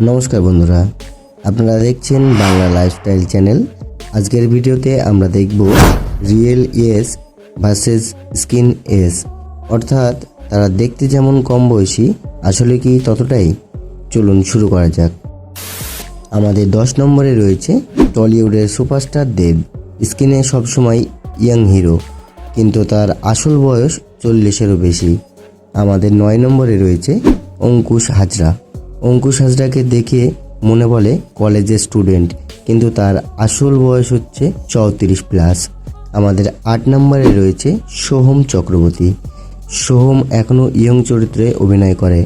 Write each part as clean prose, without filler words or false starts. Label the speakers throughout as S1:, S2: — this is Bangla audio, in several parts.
S1: নমস্কার বন্ধুরা, আপনারা দেখছেন বাংলা লাইফস্টাইল চ্যানেল। আজকের ভিডিওতে আমরা দেখব real age versus skin age, অর্থাৎ তারা দেখতে যেমন কম বয়সী আসলে কি ততটাই। চলুন শুরু করা যাক। আমাদের 10 নম্বরে রয়েছে টলিউডের সুপারস্টার দেব। স্ক্রিনে সবসময় ইয়াং হিরো, কিন্তু তার আসল বয়স 40-এরও বেশি। আমাদের 9 নম্বরে রয়েছে অঙ্কুশ হাজরা। অঙ্কুশ হাজরাকে দেখে মনে বলে কলেজের স্টুডেন্ট, কিন্তু তার আসল বয়স হচ্ছে 34+। আমাদের 8 নম্বরে রয়েছে সোহম চক্রবর্তী। সোহম এখনও ইয়ং চরিত্রে অভিনয় করে,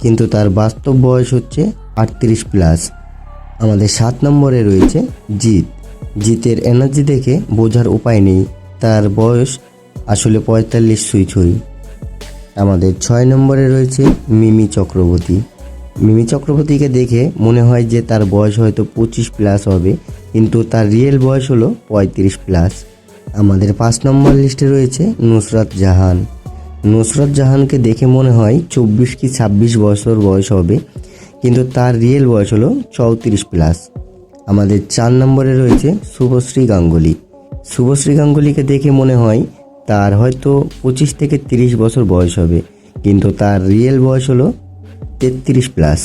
S1: কিন্তু তার বাস্তব বয়স হচ্ছে 38+। আমাদের 7 নম্বরে রয়েছে জিৎ। জিতের এনার্জি দেখে বোঝার উপায় নেই, তার বয়স আসলে 45 ছুঁই। আমাদের 6 নম্বরে রয়েছে মিমি চক্রবর্তী। মিমি চক্রবর্তীকে দেখে মনে হয় যে তার বয়স হয়তো 25+ হবে, কিন্তু তার রিয়েল বয়স হলো 35+। আমাদের 5 নম্বর লিস্টে রয়েছে নুসরাত জাহান। নুসরাত জাহানকে দেখে মনে হয় 24 কি 26 বছর বয়স হবে, কিন্তু তার রিয়েল বয়স হলো 34+। আমাদের 4 নম্বরে রয়েছে শুভশ্রী গাঙ্গুলি। শুভশ্রী গাঙ্গুলিকে দেখে মনে হয় তার হয়তো 25 থেকে 30 বছর বয়স হবে, কিন্তু তার রিয়েল বয়স হলো 33+।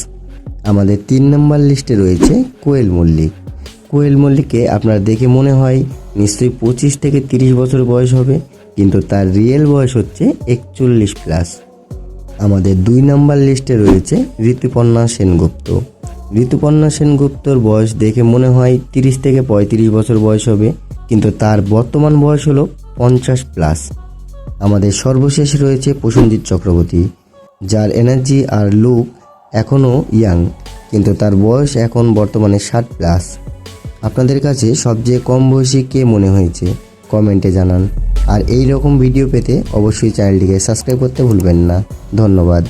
S1: আমাদের 3 নম্বর লিস্টে রয়েছে কোয়েল মল্লিক। কোয়েল মল্লিককে আপনার দেখে মনে হয় নিশ্চয়ই 25 থেকে 30 বছর বয়স হবে, কিন্তু তার রিয়েল বয়স হচ্ছে 41+। আমাদের 2 নম্বর লিস্টে রয়েছে ঋতুপর্ণা সেনগুপ্ত। ঋতুপর্ণা সেনগুপ্তর বয়স দেখে মনে হয় 30 থেকে 35 বছর বয়স হবে, কিন্তু তার বর্তমান বয়স হলো 50+। আমাদের সর্বশেষ রয়েছে প্রসেনজিৎ চক্রবর্তী, যার এনার্জি আর লুক এখনও ইয়াং, কিন্তু তার বয়স এখন বর্তমানে 60+। আপনাদের কাছে সবচেয়ে কম বয়সী কে মনে হয়েছে কমেন্টে জানান। আর এই রকম ভিডিও পেতে অবশ্যই চ্যানেলটিকে সাবস্ক্রাইব করতে ভুলবেন না। ধন্যবাদ।